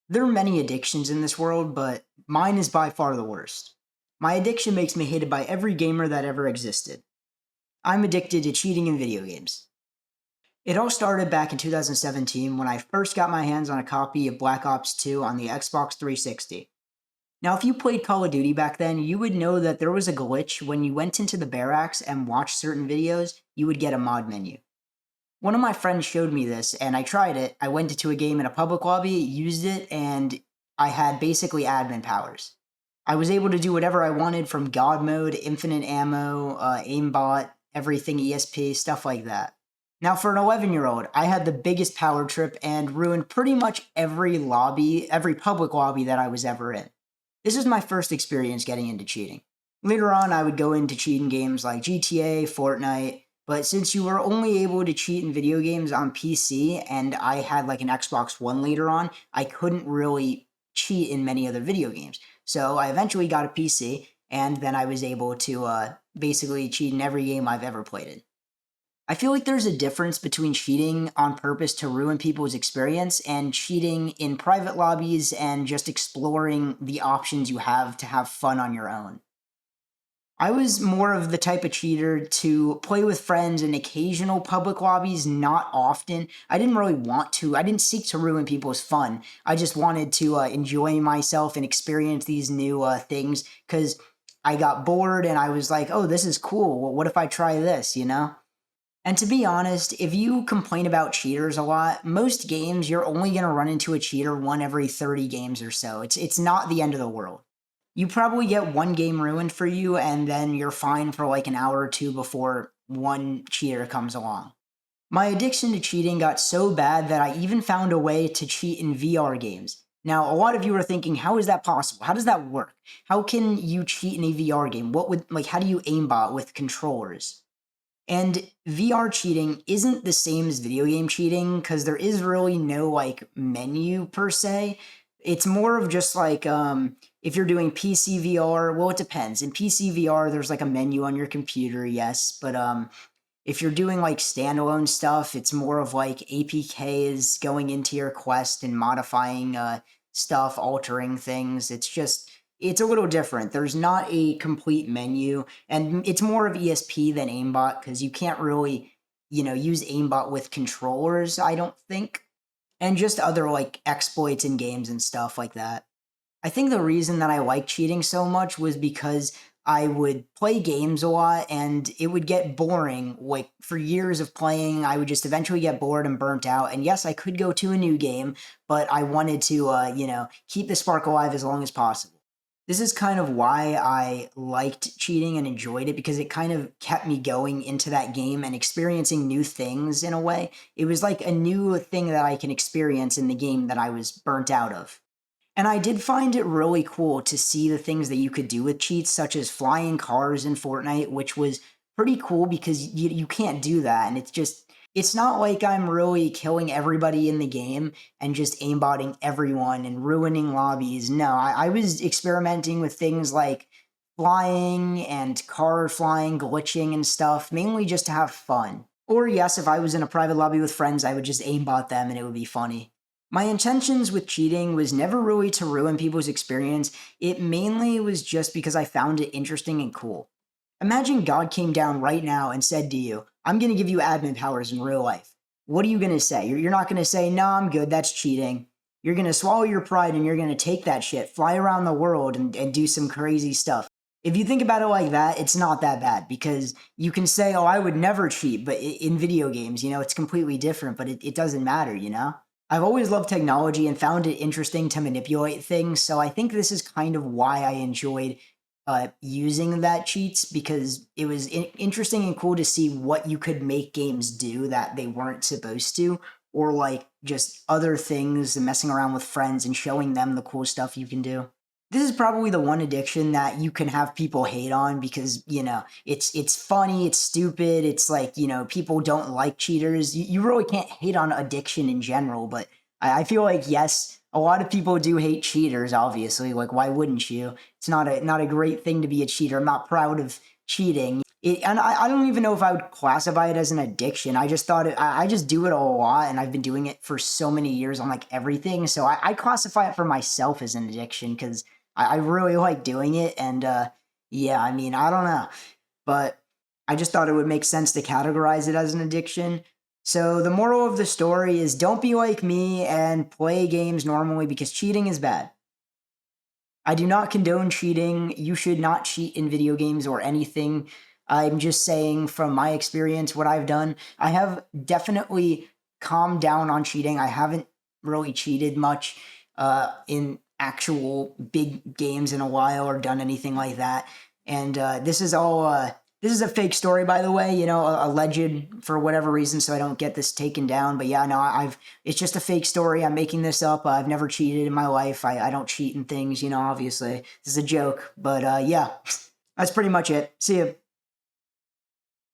There are many addictions in this world, but mine is by far the worst. My addiction makes me hated by every gamer that ever existed. I'm addicted to cheating in video games. It all started back in 2017 when I first got my hands on a copy of Black Ops 2 on the Xbox 360. Now, if you played Call of Duty back then, you would know that there was a glitch when you went into the barracks and watched certain videos, you would get a mod menu. One of my friends showed me this, and I tried it. I went into a game in a public lobby, used it, and I had basically admin powers. I was able to do whatever I wanted from God mode, infinite ammo, aimbot, everything ESP, stuff like that. Now, for an 11-year-old, I had the biggest power trip and ruined pretty much every lobby, every public lobby that I was ever in. This was my first experience getting into cheating. Later on, I would go into cheating games like GTA, Fortnite, but since you were only able to cheat in video games on PC and I had like an Xbox One later on, I couldn't really cheat in many other video games. So I eventually got a PC and then I was able to basically cheat in every game I've ever played in. I feel like there's a difference between cheating on purpose to ruin people's experience and cheating in private lobbies and just exploring the options you have to have fun on your own. I was more of the type of cheater to play with friends in occasional public lobbies, not often. I didn't really want to. I didn't seek to ruin people's fun. I just wanted to enjoy myself and experience these new things because I got bored and I was like, oh, this is cool. Well, what if I try this, you know? And to be honest, if you complain about cheaters a lot, most games you're only going to run into a cheater one every 30 games or so. It's not the end of the world. You probably get one game ruined for you and then you're fine for like an hour or two before one cheater comes along. My addiction to cheating got so bad that I even found a way to cheat in VR games. Now, a lot of you are thinking, how is that possible? How does that work? How can you cheat in a VR game? How do you aimbot with controllers? And VR cheating isn't the same as video game cheating because there is really no like menu per se. It's more of just like if you're doing PC VR, well, it depends. In PC VR, there's like a menu on your computer, yes, but if you're doing like standalone stuff, it's more of like APKs going into your quest and modifying stuff, altering things. It's a little different. There's not a complete menu, and it's more of ESP than aimbot because you can't really, use aimbot with controllers, I don't think, and just other like exploits in games and stuff like that. I think the reason that I like cheating so much was because I would play games a lot and it would get boring. Like for years of playing, I would just eventually get bored and burnt out. And yes, I could go to a new game, but I wanted to, keep the spark alive as long as possible. This is kind of why I liked cheating and enjoyed it because it kind of kept me going into that game and experiencing new things in a way. It was like a new thing that I can experience in the game that I was burnt out of. And I did find it really cool to see the things that you could do with cheats, such as flying cars in Fortnite, which was pretty cool because you can't do that. And it's not like I'm really killing everybody in the game and just aimbotting everyone and ruining lobbies. No, I was experimenting with things like flying and car flying, glitching and stuff, mainly just to have fun. Or yes, if I was in a private lobby with friends, I would just aimbot them and it would be funny. My intentions with cheating was never really to ruin people's experience. It mainly was just because I found it interesting and cool. Imagine God came down right now and said to you, I'm going to give you admin powers in real life. What are you going to say? You're not going to say, no, I'm good, that's cheating. You're going to swallow your pride and you're going to take that shit, fly around the world and do some crazy stuff. If you think about it like that, it's not that bad because you can say, oh, I would never cheat, but in video games, it's completely different, but it doesn't matter, I've always loved technology and found it interesting to manipulate things, so I think this is kind of why I enjoyed using that cheats because it was interesting and cool to see what you could make games do that they weren't supposed to, or like just other things and messing around with friends and showing them the cool stuff you can do. This is probably the one addiction that you can have people hate on because, it's funny, it's stupid, it's like, people don't like cheaters. You really can't hate on addiction in general, but I feel like, yes, a lot of people do hate cheaters, obviously. Like, why wouldn't you? It's not a great thing to be a cheater. I'm not proud of cheating. And I don't even know if I would classify it as an addiction. I just thought I just do it a lot, and I've been doing it for so many years on like everything. So I classify it for myself as an addiction because I really like doing it. And yeah, I mean, I don't know, but I just thought it would make sense to categorize it as an addiction. So the moral of the story is don't be like me and play games normally because cheating is bad. I do not condone cheating. You should not cheat in video games or anything. I'm just saying from my experience what I've done. I have definitely calmed down on cheating. I haven't really cheated much in actual big games in a while or done anything like that. And this is all this is a fake story, by the way, you know, alleged for whatever reason, so I don't get this taken down. But yeah, no, I've it's just a fake story. I'm making this up. I've never cheated in my life. I don't cheat in things, you know, obviously. This is a joke. But yeah, that's pretty much it. See ya.